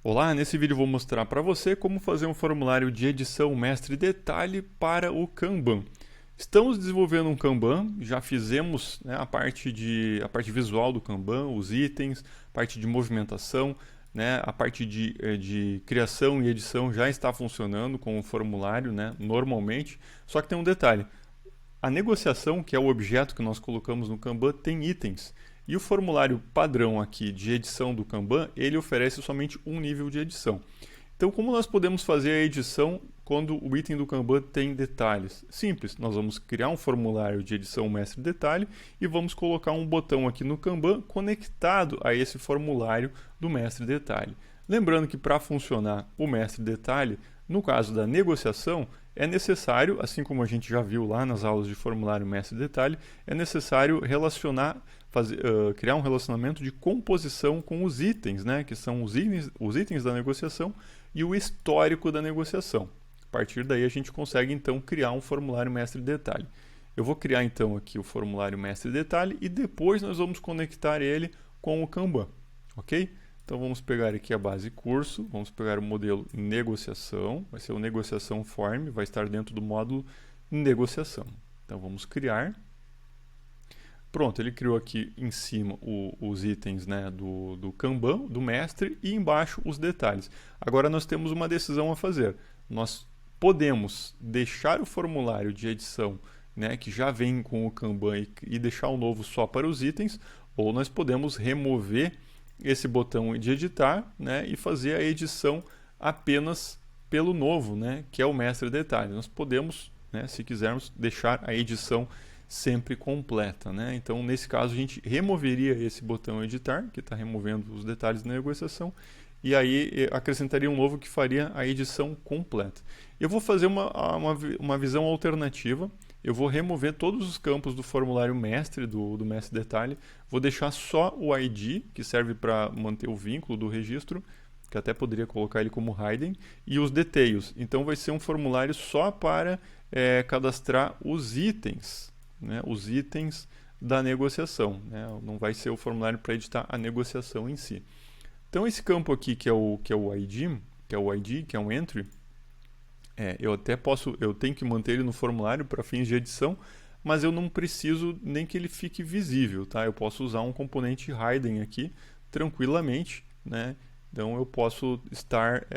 Olá, nesse vídeo eu vou mostrar para você como fazer um formulário de edição mestre detalhe para o Kanban. Estamos desenvolvendo um Kanban, já fizemos, né, a parte visual do Kanban, os itens, parte de movimentação, né, a parte de criação e edição já está funcionando com o formulário, né, normalmente, só que tem um detalhe. A negociação, que é o objeto que nós colocamos no Kanban, tem itens. E o formulário padrão aqui de edição do Kanban, ele oferece somente um nível de edição. Então, como nós podemos fazer a edição quando o item do Kanban tem detalhes? Simples, nós vamos criar um formulário de edição mestre detalhe e vamos colocar um botão aqui no Kanban conectado a esse formulário do mestre detalhe. Lembrando que para funcionar o mestre detalhe, no caso da negociação, é necessário, assim como a gente já viu lá nas aulas de formulário mestre detalhe, é necessário criar um relacionamento de composição com os itens, né, que são os itens da negociação e o histórico da negociação. A partir daí a gente consegue então criar um formulário mestre detalhe. Eu vou criar então aqui o formulário mestre detalhe e depois nós vamos conectar ele com o Kanban, ok? Então vamos pegar aqui a base curso, vamos pegar o modelo negociação, vai ser o negociação form, vai estar dentro do módulo negociação. Então vamos criar. Pronto, ele criou aqui em cima os itens, né, do Kanban, do mestre, e embaixo os detalhes. Agora nós temos uma decisão a fazer. Nós podemos deixar o formulário de edição, né, que já vem com o Kanban e deixar o novo só para os itens, ou nós podemos remover esse botão de editar, né, e fazer a edição apenas pelo novo, né, que é o mestre detalhe. Nós podemos, né, se quisermos, deixar a edição sempre completa, né? Então, nesse caso, a gente removeria esse botão editar, que está removendo os detalhes da negociação, e aí acrescentaria um novo que faria a edição completa. Eu vou fazer uma visão alternativa. Eu vou remover todos os campos do formulário mestre, do mestre detalhe. Vou deixar só o ID, que serve para manter o vínculo do registro, que até poderia colocar ele como hidden, e os details. Então vai ser um formulário só para cadastrar os itens, né, os itens da negociação, né? Não vai ser o formulário para editar a negociação em si. Então esse campo aqui que é o ID, que é um entry, eu tenho que manter ele no formulário para fins de edição, mas eu não preciso nem que ele fique visível, tá? Eu posso usar um componente hidden aqui tranquilamente, né? Então eu posso estar,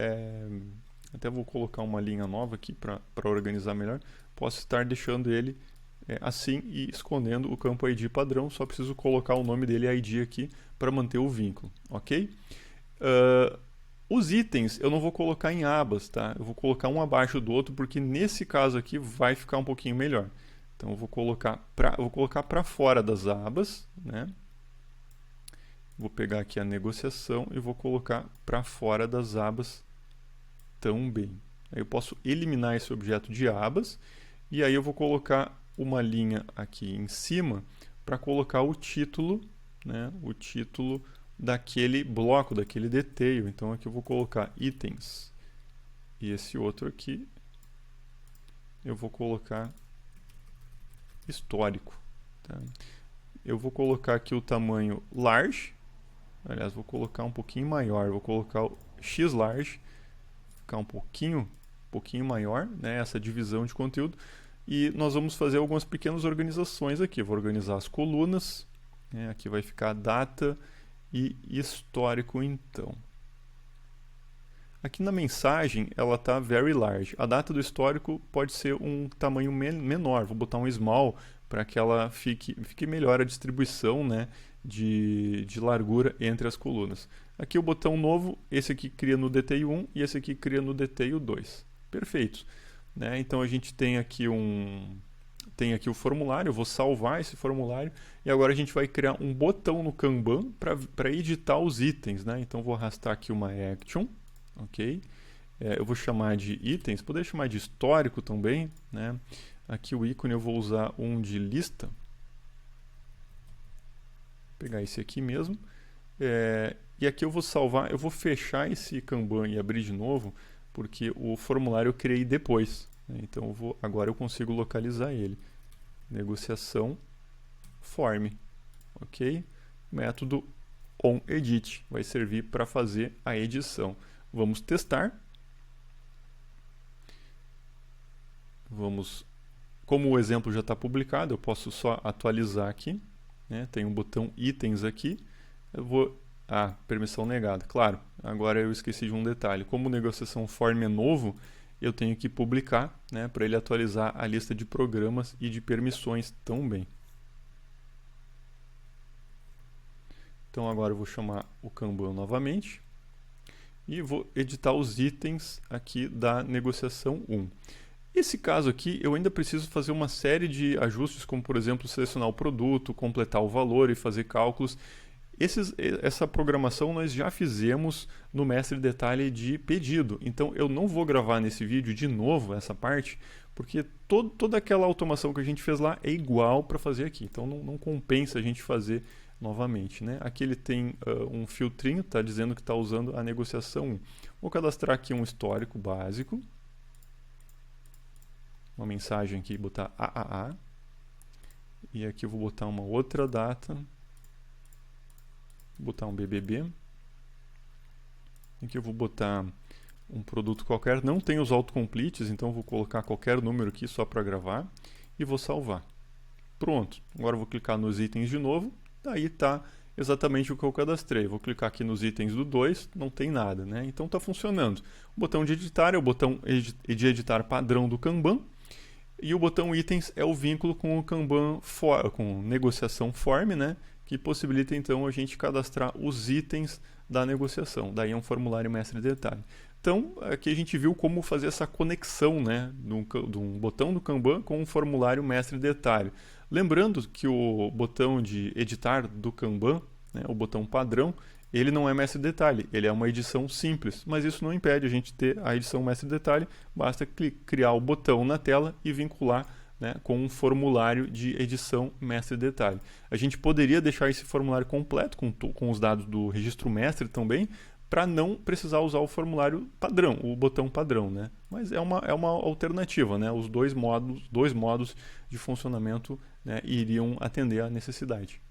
até vou colocar uma linha nova aqui para organizar melhor, posso estar deixando ele assim e escondendo o campo ID padrão, só preciso colocar o nome dele ID aqui para manter o vínculo, ok? Os itens eu não vou colocar em abas, tá? Eu vou colocar um abaixo do outro porque nesse caso aqui vai ficar um pouquinho melhor. Então eu vou colocar para fora das abas, né? Vou pegar aqui a negociação e vou colocar para fora das abas também. Aí eu posso eliminar esse objeto de abas e aí eu vou colocar uma linha aqui em cima para colocar o título, né, o título daquele bloco, daquele detail. Então aqui eu vou colocar itens e esse outro aqui eu vou colocar histórico. Tá? Eu vou colocar aqui o tamanho large, aliás, vou colocar um pouquinho maior, vou colocar o x large, ficar um pouquinho maior, né, essa divisão de conteúdo. E nós vamos fazer algumas pequenas organizações aqui. Vou organizar as colunas, né? Aqui vai ficar data e histórico então. Aqui na mensagem ela está very large. A data do histórico pode ser um tamanho menor. Vou botar um small para que ela fique melhor a distribuição, né, de largura entre as colunas. Aqui o botão novo, esse aqui cria no detail 1 e esse aqui cria no detail 2. Perfeito. Né? Então a gente tem aqui o formulário, eu vou salvar esse formulário e agora a gente vai criar um botão no Kanban para editar os itens. Né? Então vou arrastar aqui uma action, ok? Eu vou chamar de itens, poderia chamar de histórico também. Né? Aqui o ícone eu vou usar um de lista, vou pegar esse aqui mesmo. E aqui eu vou salvar, eu vou fechar esse Kanban e abrir de novo, porque o formulário eu criei depois. Né? Então agora eu consigo localizar ele. Negociação form, ok? Método on edit, vai servir para fazer a edição. Vamos testar. Como o exemplo já está publicado, eu posso só atualizar aqui, né? Tem um botão itens aqui, eu vou... permissão negada, claro, agora eu esqueci de um detalhe, como o negociação form é novo, eu tenho que publicar, né, para ele atualizar a lista de programas e de permissões também. Então agora eu vou chamar o Kanban novamente e vou editar os itens aqui da negociação 1. Esse caso aqui, eu ainda preciso fazer uma série de ajustes, como por exemplo, selecionar o produto, completar o valor e fazer cálculos. Essa programação nós já fizemos no Mestre Detalhe de pedido. Então eu não vou gravar nesse vídeo de novo essa parte, porque toda aquela automação que a gente fez lá é igual para fazer aqui. Então não compensa a gente fazer novamente, né? Aqui ele tem um filtrinho, está dizendo que está usando a negociação 1. Vou cadastrar aqui um histórico básico. Uma mensagem aqui, botar AAA. E aqui eu vou botar uma outra data. Vou botar um BBB. Aqui eu vou botar um produto qualquer. Não tem os autocompletes, então eu vou colocar qualquer número aqui só para gravar. E vou salvar. Pronto. Agora eu vou clicar nos itens de novo. Daí está exatamente o que eu cadastrei. Vou clicar aqui nos itens do 2, não tem nada, né? Então está funcionando. O botão de editar é o botão de editar padrão do Kanban. E o botão itens é o vínculo com o Kanban com negociação form, né? Que possibilita então a gente cadastrar os itens da negociação. Daí é um formulário mestre detalhe. Então, aqui a gente viu como fazer essa conexão, né, de um botão do Kanban com um formulário mestre detalhe. Lembrando que o botão de editar do Kanban, né, o botão padrão, ele não é mestre detalhe, ele é uma edição simples, mas isso não impede a gente ter a edição mestre detalhe, basta criar o botão na tela e vincular, né, com um formulário de edição mestre detalhe. A gente poderia deixar esse formulário completo com os dados do registro mestre também, para não precisar usar o formulário padrão, o botão padrão, né? Mas é uma alternativa, né? Os dois modos de funcionamento, né, iriam atender à necessidade.